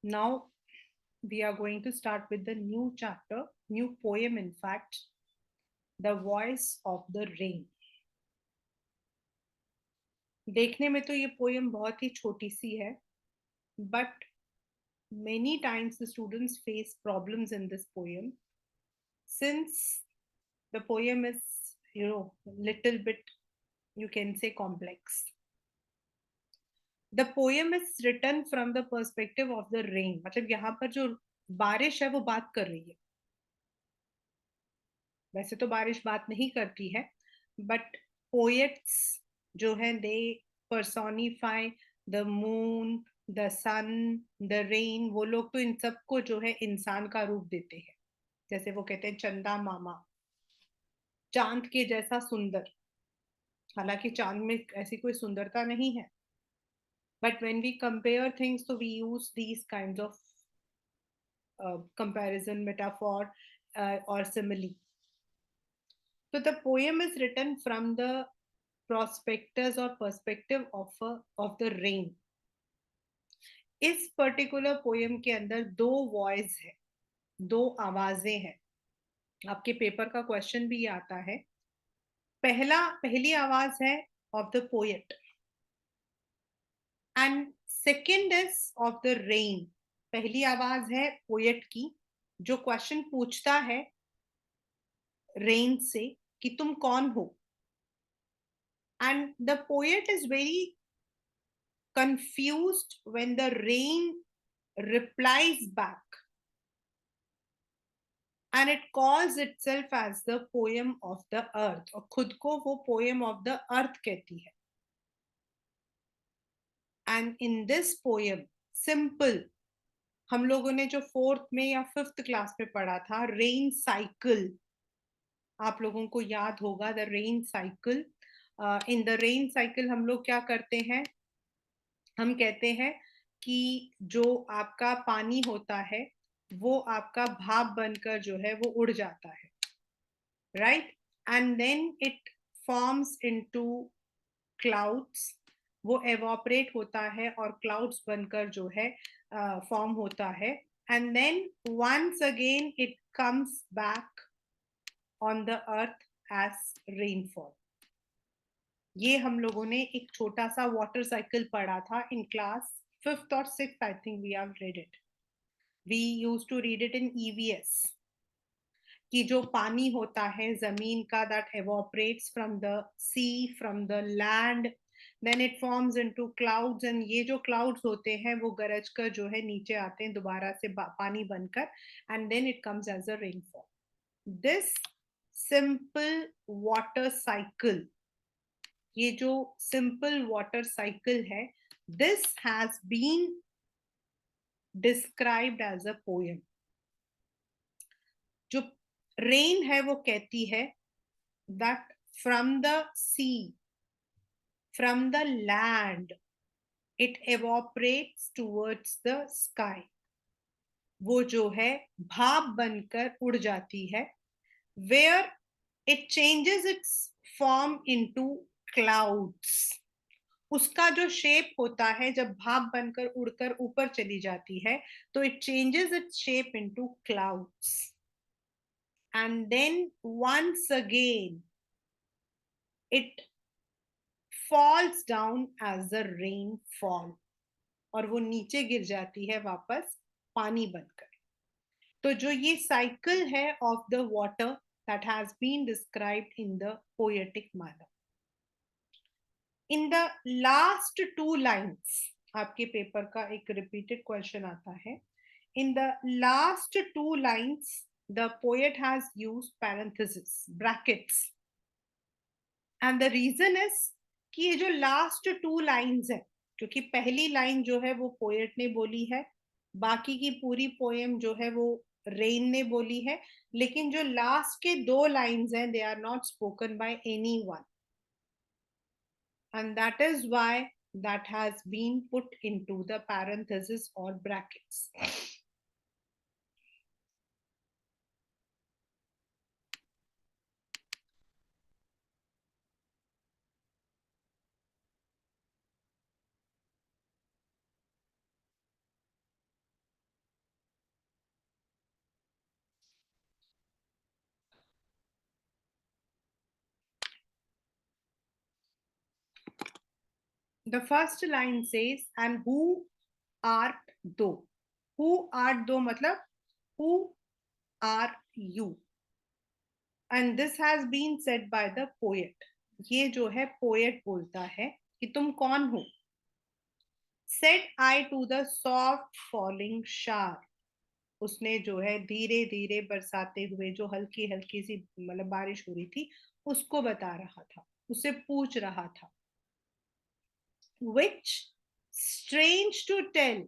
Now we are going to start with the new chapter, new poem, in fact, The Voice of the Rain. देखने में तो ये poem बहुत ही छोटी सी है, but many times the students face problems in this poem since the poem is, little bit, you can say, complex. The poem is written from the perspective of the rain. मतलब यहाँ पर जो बारिश है वो बात कर रही है. वैसे तो बारिश बात नहीं करती है, बट पोएट्स जो है they personify the moon, the sun, the rain. वो लोग तो इन सबको जो है इंसान का रूप देते हैं. जैसे वो कहते हैं चंदा मामा, चांद के जैसा सुंदर. हालांकि चांद में ऐसी कोई सुंदरता नहीं है, but when we compare things तो we use these kinds of comparison, metaphor, or simile. So the poem is written from the prospectus or perspective of the rain. इस पर्टिकुलर पोएम के अंदर दो वॉइस है, दो आवाजें हैं. आपके पेपर का क्वेश्चन भी आता है. पहली आवाज है of the poet and second is of the rain. पहली आवाज है पोएट की जो क्वेश्चन पूछता है रेन से कि तुम कौन हो. And the poet is very confused when the rain replies back, and it calls itself as the poem of the earth. और खुद को वो poem of the earth कहती है. And in this poem, simple, हम लोगों ने जो 4th में या 5th क्लास में पढ़ा था रेन साइकिल, आप लोगों को याद होगा the rain cycle. In the rain cycle हम लोग क्या करते हैं, हम कहते हैं कि जो आपका पानी होता है वो आपका भाप बनकर जो है वो उड़ जाता है, right. And then it forms into clouds. वो एवोपरेट होता है और क्लाउड्स बनकर जो है फॉर्म होता है. And then once again it comes back on the earth as rainfall. ये हम लोगों ने एक छोटा सा वाटर साइकिल पढ़ा था इन क्लास 5th और 6th. I think we have read it. We used to read it in EVS. कि जो पानी होता है जमीन का that evaporates from the sea, from the land, then it forms into clouds, and ये जो clouds होते हैं वो गरज कर जो है नीचे आते हैं दोबारा से पानी बनकर, and then it comes as a rainfall. This simple water cycle, ये जो सिंपल वाटर साइकिल है, this has been described as a poem. जो रेन है वो कहती है that from the sea, from the land, it evaporates towards the sky. वो जो है भाप बनकर उड़ जाती है, where it changes its form into clouds. उसका जो शेप होता है जब भाप बनकर उड़कर ऊपर चली जाती है तो it changes its shape into clouds. And then once again it falls down as a rainfall, और वो नीचे गिर जाती है वापस पानी बनकर. तो जो ये साइकिल है of the water that has been described in the poetic manner. In the last 2 lines, आपके पेपर का एक रिपीटेड क्वेश्चन आता है. In the last 2 lines the poet has used parenthesis, brackets. And the reason is कि ये जो last 2 lines है, क्योंकि पहली लाइन जो है वो पोएट ने बोली है, बाकी की पूरी पोएम जो है वो रेन ने बोली है, लेकिन जो लास्ट के 2 लाइन्स हैं they are not spoken by anyone. And that is why that has been put into the parenthesis or brackets. The first line says, and who art thou? Who art thou matlab who are you? And this has been said by the poet. ये जो है poet बोलता है कि तुम कौन हो? Said I to the soft falling shower. उसने जो है धीरे धीरे बरसाते हुए जो हल्की हल्की सी मतलब बारिश हो रही थी उसको बता रहा था, उससे पूछ रहा था. Which, strange to tell,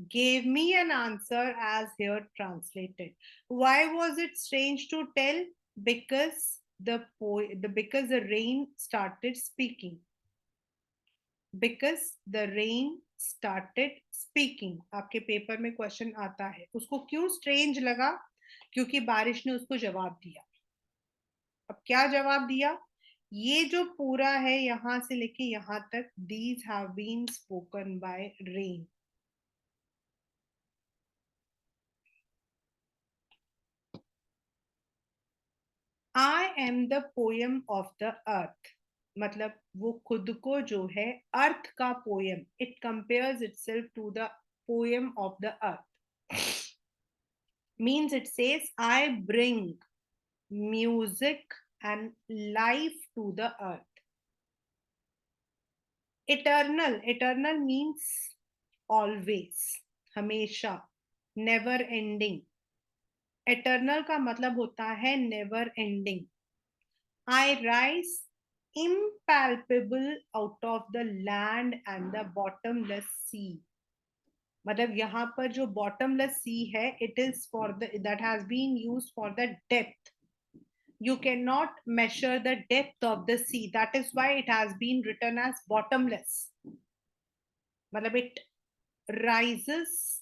gave me an answer as here translated. Why was it strange to tell? Because because the rain started speaking. Because the rain started speaking. आपके पेपर में क्वेश्चन आता है, उसको क्यों स्ट्रेंज लगा? क्योंकि बारिश ने उसको जवाब दिया. अब क्या जवाब दिया? ये जो पूरा है यहां से लेके यहां तक, these have been spoken by rain. I am the poem of the earth. मतलब वो खुद को जो है अर्थ का poem, it compares itself to the poem of the earth. Means it says I bring music and life to the earth. Eternal means always, हमेशा, never ending. Eternal का मतलब होता है never ending. I rise impalpable out of the land and the bottomless sea. मतलब यहाँ पर जो bottomless sea है, it is for the that has been used for the depth. You cannot measure the depth of the sea. That is why it has been written as bottomless. मतलब it rises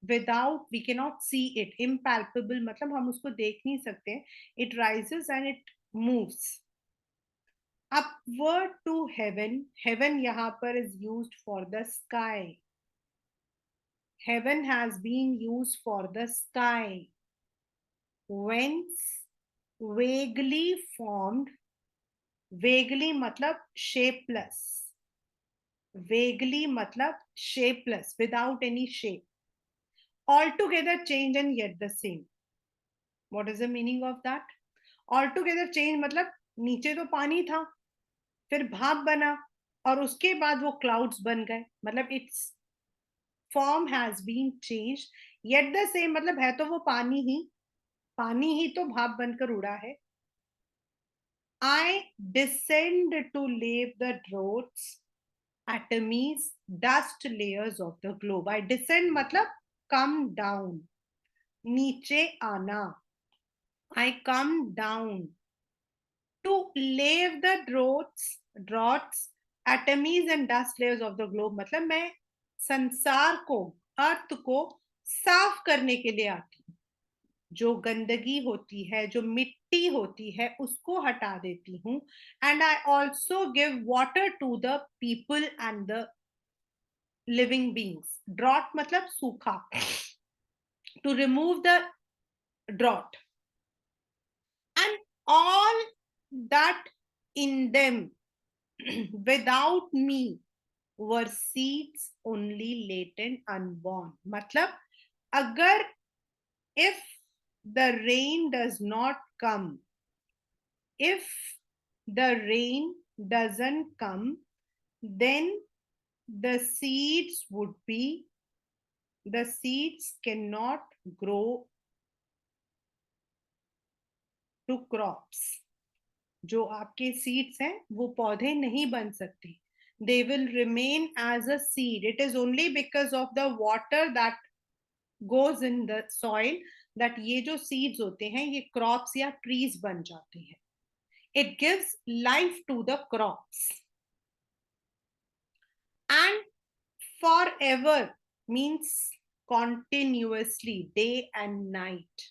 without, we cannot see it. Impalpable मतलब हम उसको देख नहीं सकते. It rises and it moves upward to heaven. Heaven यहाँ पर is used for the sky. Heaven has been used for the sky. Whence, vaguely formed. Vaguely मतलब shapeless. Vaguely मतलब shapeless, without any shape. Altogether change and yet the same. What is the meaning of that? Altogether change मतलब नीचे तो पानी था, फिर भाप बना, और उसके बाद वो क्लाउड्स बन गए. मतलब its form has been change yet the same. मतलब है तो वो पानी ही तो भाप बनकर उड़ा है. I descend to leave the droughts, atomies, dust layers of the globe. I descend मतलब come down, नीचे आना. I come down to leave the droughts, atomies and dust layers of the globe. मतलब मैं संसार को, अर्थ को साफ करने के लिए आती हूँ. जो गंदगी होती है, जो मिट्टी होती है, उसको हटा देती हूँ. And I also give water to the people and the living beings. Drought मतलब सूखा. To remove the drought. And all that in them without me were seeds only latent unborn. मतलब अगर, if the rain does not come, if the rain doesn't come, then the seeds would be, the seeds cannot grow to crops. जो आपके seeds हैं वो पौधे नहीं बन सकते. They will remain as a seed. It is only because of the water that goes in the soil that ये जो seeds होते हैं ये crops या trees बन जाते हैं. It gives life to the crops. And forever means continuously, day and night.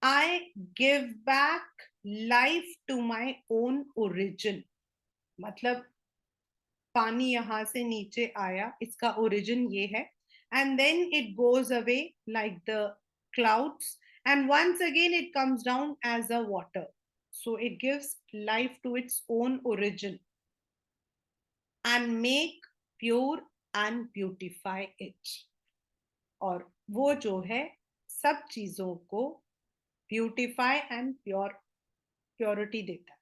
I give back life to my own origin. मतलब पानी यहां से नीचे आया, इसका ओरिजिन ये है. And then it goes away like the clouds, and once again it comes down as a water. So it gives life to its own origin. and make pure and beautify it. और वो जो है सब चीजों को beautify and purity देता है.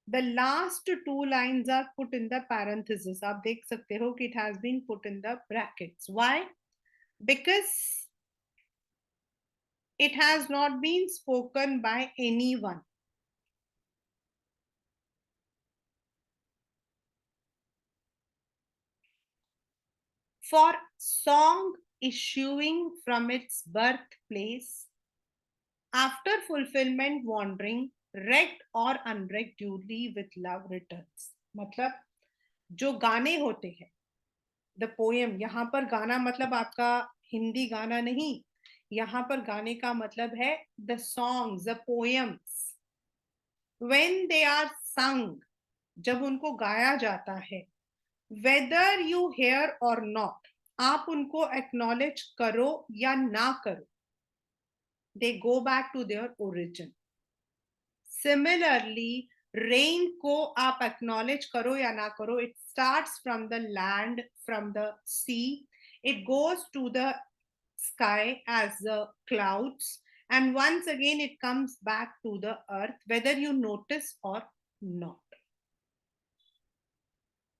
The last two lines are put in the parenthesis. आप देख सकते हो कि it has been put in the brackets. Why? Because it has not been spoken by anyone. For song issuing from its birthplace, after fulfillment wandering, wrecked or unwrecked duly with love returns. मतलब जो गाने होते हैं, the poem, यहाँ पर गाना मतलब आपका हिंदी गाना नहीं, यहाँ पर गाने का मतलब है the songs, the poems, when they are sung, जब उनको गाया जाता है, whether you hear or not, आप उनको एक्नॉलेज करो या ना करो, they go back to their origin. Similarly rain को आप एक्नॉलेज करो या ना करो, it starts from the land, from the sea, it goes to the sky as the clouds, and once again it comes back to the earth, whether you notice or not.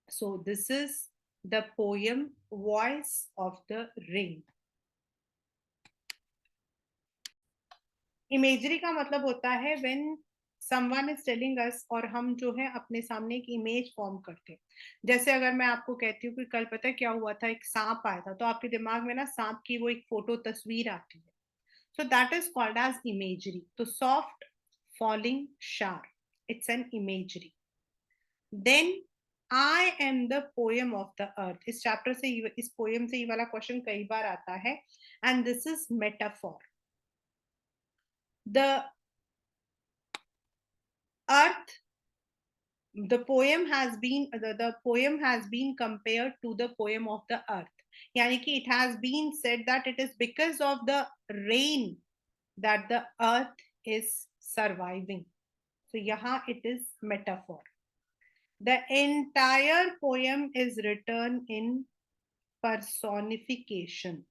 So this is the poem Voice of the Rain. Imagery का मतलब होता है when someone is telling us, और हम जो है अपने सामने एक इमेज फॉर्म करते हैं. जैसे अगर मैं आपको कहती हूँ कि कल पता है क्या हुआ था, एक सांप आया था, तो आपके दिमाग में ना सांप की वो एक फोटो तस्वीर आती है. So that is called as imagery. So soft falling shower, it's an imagery. Then I am the poem of the earth. इस चैप्टर से, इस पोएम से ये वाला क्वेश्चन कई बार आता है. And this is metaphor. The earth, the poem has been compared to the poem of the earth. यानी कि it has been said that it is because of the rain that the earth is surviving. So यहाँ it is metaphor. The entire poem is written in personification,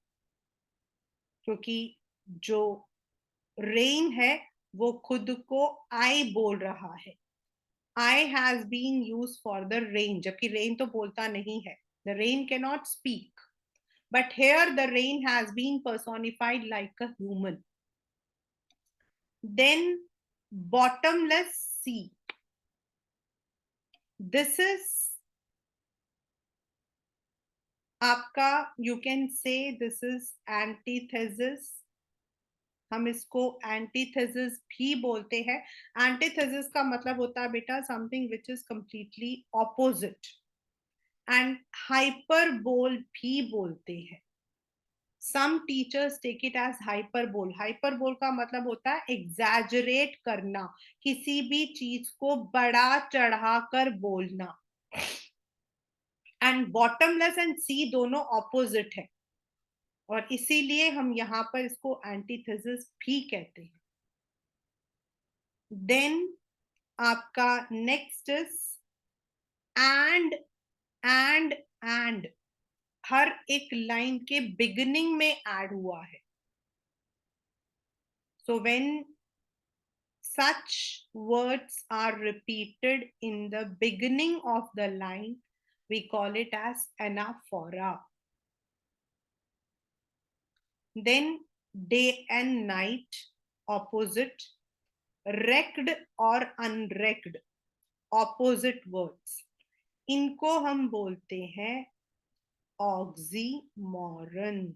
क्योंकि जो rain है वो खुद को आई बोल रहा है. I has been used for the rain, जबकि rain तो बोलता नहीं है. The rain cannot speak. But here the rain has been personified like a human. Then bottomless sea. This is आपका, you can say this is antithesis. हम इसको antithesis भी बोलते हैं. एंटीथेसिस का मतलब होता है बेटा something which is completely opposite. And hyperbole भी बोलते हैं. Some teachers take it as hyperbole. Hyperbole का मतलब होता है एग्जैजरेट करना, किसी भी चीज को बड़ा चढ़ाकर बोलना. एंड बॉटमलेस एंड सी दोनों ऑपोजिट है, और इसीलिए हम यहाँ पर इसको एंटीथेसिस भी कहते हैं. देन आपका नेक्स्ट इज एंड एंड हर एक लाइन के बिगिनिंग में ऐड हुआ है. So when such words are repeated in the beginning of the line, we call it as anaphora. Then day and night, opposite. Wrecked और unwrecked, opposite words. इनको हम बोलते हैं oxymoron.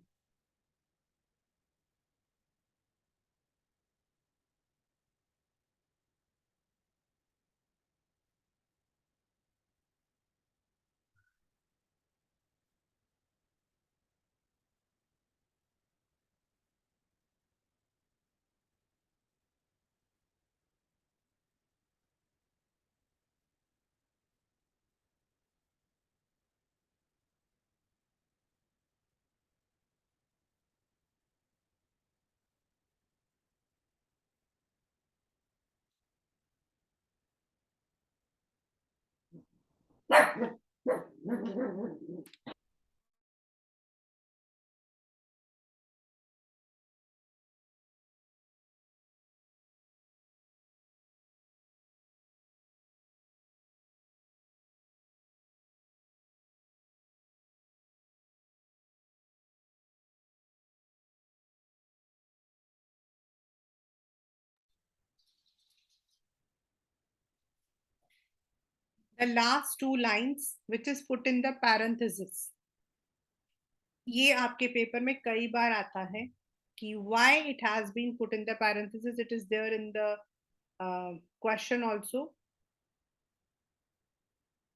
The last two lines, which is put in the parenthesis. ये आपके paper में कई बार आता है कि why it has been put in the parenthesis. It is there in the question also.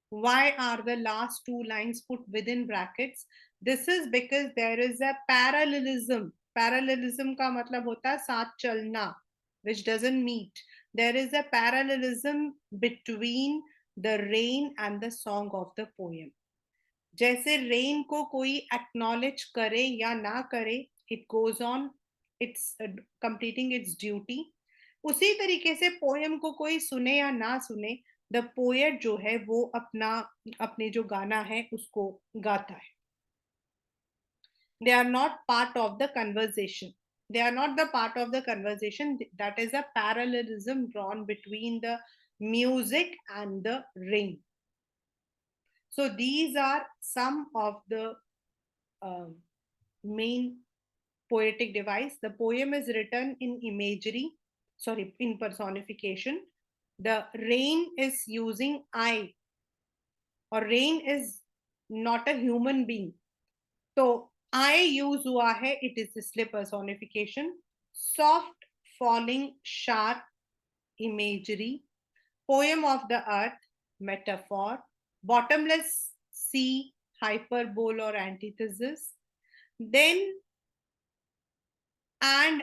Why are the last two lines put within brackets? This is because there is a parallelism. Parallelism का मतलब होता है साथ चलना, which doesn't meet. There is a parallelism between the rain and the song of the poem. जैसे rain को कोई acknowledge करे या ना करे, it goes on it's completing it's duty, उसी तरीके से पोएम को कोई सुने या ना सुने, द पोएट जो है वो अपने जो गाना है उसको गाता है. They are not part of the conversation, they are not the part of the conversation. That is a parallelism drawn between the music and the rain. So these are some of the main poetic device. The poem is written in imagery, sorry, in personification. The rain is using I, or rain is not a human being. So I use हुआ है, it is इसलिए personification. Soft falling sharp imagery. Poem of the earth metaphor. Bottomless sea hyperbole or antithesis. Then and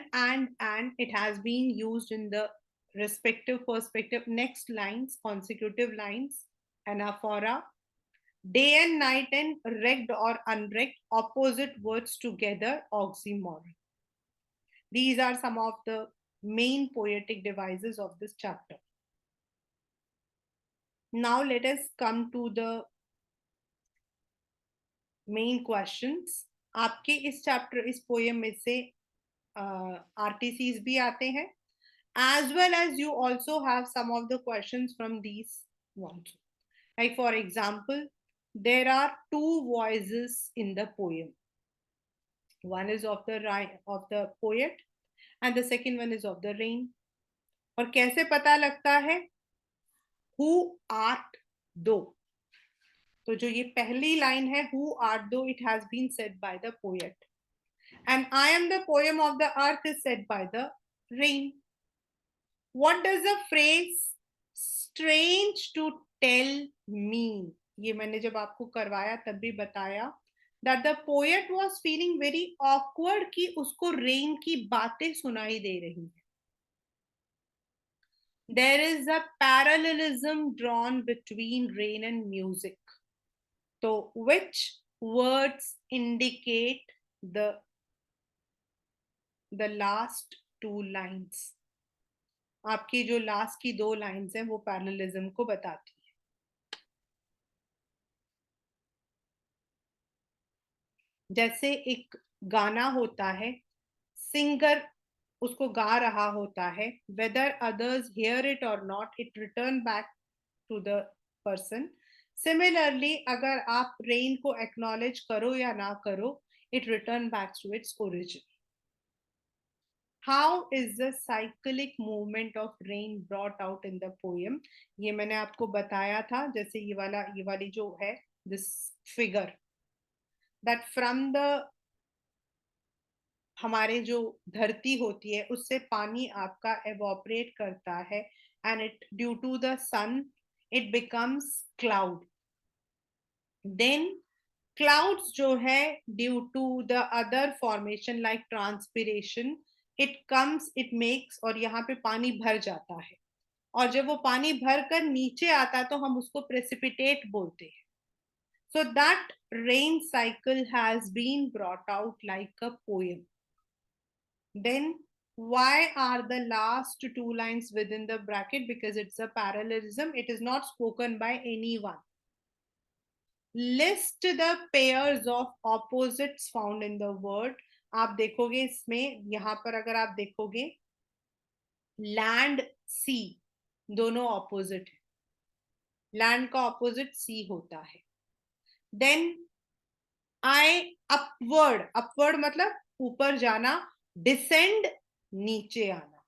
it has been used in the respective perspective. Next lines, consecutive lines, anaphora. Day and night and rect or unrect, opposite words together, oxymoron. These are some of the main poetic devices of this chapter. Now let us come to the main questions. आपके इस chapter, इस poem में से RTCs भी आते हैं, as well as you also have some of the questions from these ones. Like for example, there are two voices in the poem. One is of the poet and the second one is of the rain. और कैसे पता लगता है? Who art thou? तो जो ये पहली line है, who art thou, it has been said by the poet. And I am the poem of the earth is said by the rain. What does the phrase strange to tell mean? ये मैंने जब आपको करवाया तब भी बताया that the poet was feeling very awkward कि उसको rain की बातें सुनाई दे रही हैं. There is a parallelism drawn between rain and music. So which words indicate the last two lines? आपकी जो लास्ट की दो लाइंस हैं वो पैरेललिज्म को बताती है. जैसे एक गाना होता है, सिंगर उसको गा रहा होता है, whether others hear it or not, it return back to the person. Similarly, अगर आप rain को acknowledge करो या ना करो, it return back to its origin. How is the cyclic movement of rain brought out in the poem? ये मैंने आपको बताया था, जैसे ये वाली जो है, this figure, that from the हमारे जो धरती होती है उससे पानी आपका evaporate करता है, and it due to the sun it becomes cloud. Then clouds जो है due to the other formation like transpiration, it comes, it makes, और यहाँ पे पानी भर जाता है, और जब वो पानी भर कर नीचे आता है तो हम उसको precipitate बोलते हैं. So that rain cycle has been brought out like a poem. Then why are the last two lines within the bracket? Because it's a parallelism. It is not spoken by anyone. List the pairs of opposites found in the word. आप देखोगे इसमें, यहां पर अगर आप देखोगे land सी दोनों opposite है, लैंड का ऑपोजिट सी होता है। देन आई अपवर्ड, अपवर्ड मतलब ऊपर जाना, डिसेंड नीचे आना,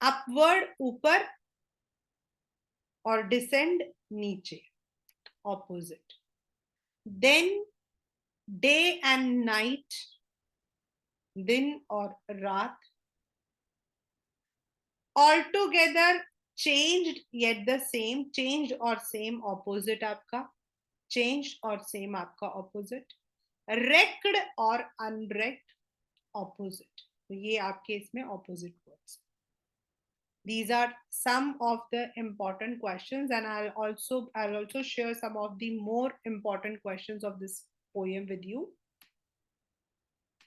अपवर्ड ऊपर और डिसेंड नीचे, opposite. Then day and night, दिन और रात, all together, changed yet the same, changed और सेम ऑपोजिट आपका, चेंज्ड और सेम आपका ऑपोजिट, रेक्ड और अनरेक्ड ऑपोजिट। तो ये आपके इसमें opposite words. These are some of the important questions, and I'll also share some of the more important questions of this poem with you.